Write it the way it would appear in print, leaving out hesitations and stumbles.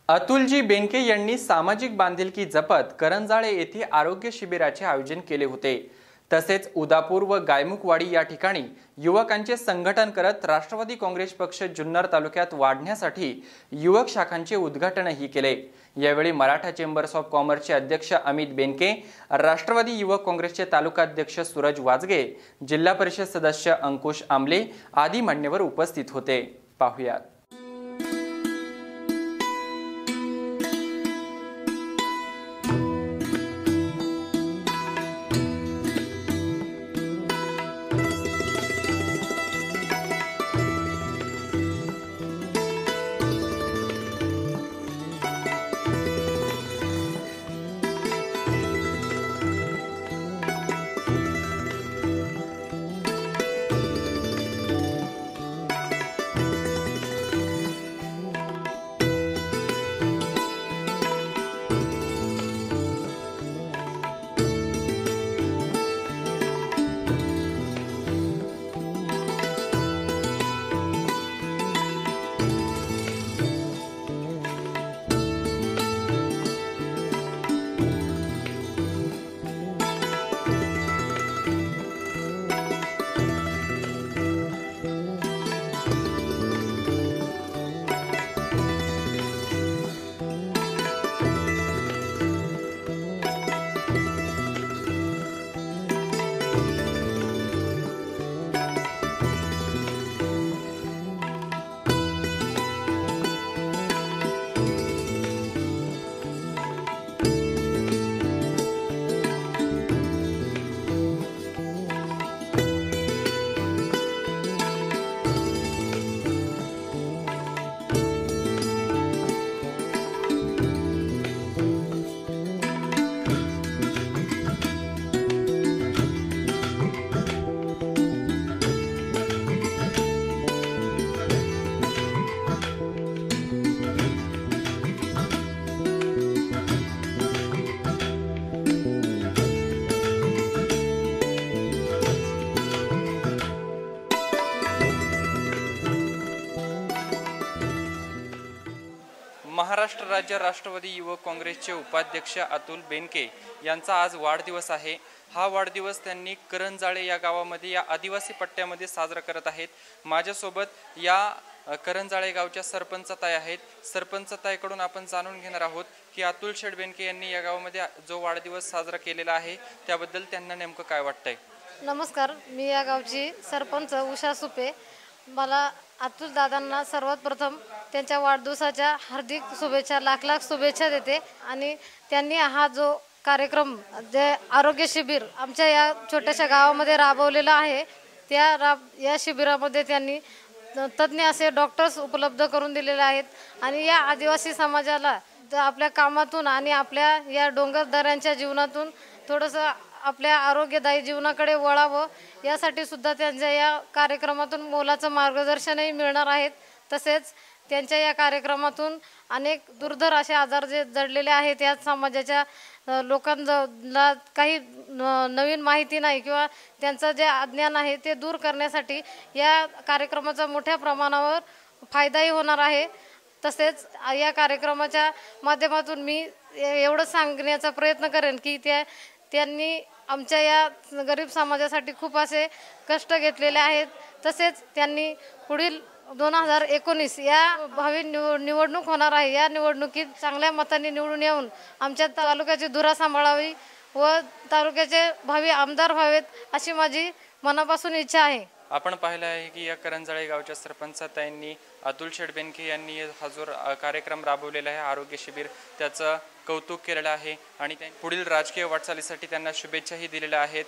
अतुलजी बेनके यांनी सामाजिक बांधिलकी जपत करंजाळे येथे आरोग्य शिबिराचे आयोजन केले होते। तसेच उदापूर व गायमुखवाडी या ठिकाणी युवकांचे संघटन करत राष्ट्रवादी काँग्रेस पक्ष जुन्नर तालुक्यात वाढण्यासाठी युवक शाखांचे उद्घाटनही केले। यावेळी मराठा चेंबर्स ऑफ कॉमर्सचे अध्यक्ष अमित बेनके, राष्ट्रवादी युवक काँग्रेसचे तालुकाध्यक्ष सूरज वाजगे, जिल्हा परिषद सदस्य अंकुश आमले आदी मान्यवर उपस्थित होते। पाहुयात। महाराष्ट्र राज्य राष्ट्रवादी युवक काँग्रेसचे उपाध्यक्ष अतुल बेनके यांचा आज वाढदिवस आहे। हा वाढदिवस त्यांनी करंजाळे या गावामध्ये या आदिवासी पट्ट्यामध्ये साजरा करत आहेत। माझ्यासोबत या करंजाळे गावच्या सरपंचताई आहेत। सरपंचताईकडून आपण जाणून घेणार आहोत की अतुल शेठ बेनके यांनी या गावामध्ये जो वाढदिवस साजरा केलेला आहे त्याबद्दल त्यांना नेमकं काय वाटतंय। नमस्कार, मी या गावची सरपंच उषा सुपे। मला अतुल दादांना सर्वात प्रथम त्यांच्या वाढदिवसाच्या हार्दिक शुभेच्छा, लाख लाख शुभेच्छा देते। आणि त्यांनी हा जो कार्यक्रम जे आरोग्य शिबिर आमच्या या छोट्याशा गावामध्ये राबवलेला आहे, या शिबिरामध्ये त्यांनी तज्ञ असे डॉक्टर्स उपलब्ध करून दिलेले आहेत। आणि या आदिवासी समाजाला आपल्या कामातून आणि आपल्या या डोंगरदऱ्यांच्या जीवनातून थोडंसं आपल्या आरोग्यदायी जीवनाकडे वळावं यासाठी सुद्धा त्यांच्या या कार्यक्रमातून मोलाचं मार्गदर्शनही मिळणार आहे। तसेच त्यांच्या या कार्यक्रमातून अनेक दुर्धर असे आजार जे जडलेले आहेत, या समाजाच्या लोकांना काही नवीन माहिती नाही किंवा त्यांचं जे अज्ञान आहे ते दूर करण्यासाठी या कार्यक्रमाचा मोठ्या प्रमाणावर फायदाही होणार आहे। तसेच या कार्यक्रमाच्या माध्यमातून मी एवढं सांगण्याचा प्रयत्न करेन की त्यांनी आमच्या या गरीब समाजासाठी खूप असे कष्ट घेतलेले आहेत। तसेच त्यांनी पुढील 2019 या भावी निवडणूक होणार आहे, या निवडणुकीत चांगल्या मतांनी निवडून येऊन आमच्या तालुक्याची धुरा सांभाळावी व तालुक्याचे भावी आमदार व्हावेत अशी माझी मनापासून इच्छा आहे। आपण पाहिलं आहे की या करंजाळे गावच्या सरपंचताईंनी अतुल शेठ बेनके यांनी हा जो कार्यक्रम राबवलेला आहे आरोग्य शिबिर, त्याचं कौतुक केलेलं आहे आणि पुढील राजकीय वाटचालीसाठी त्यांना शुभेच्छाही दिलेल्या आहेत।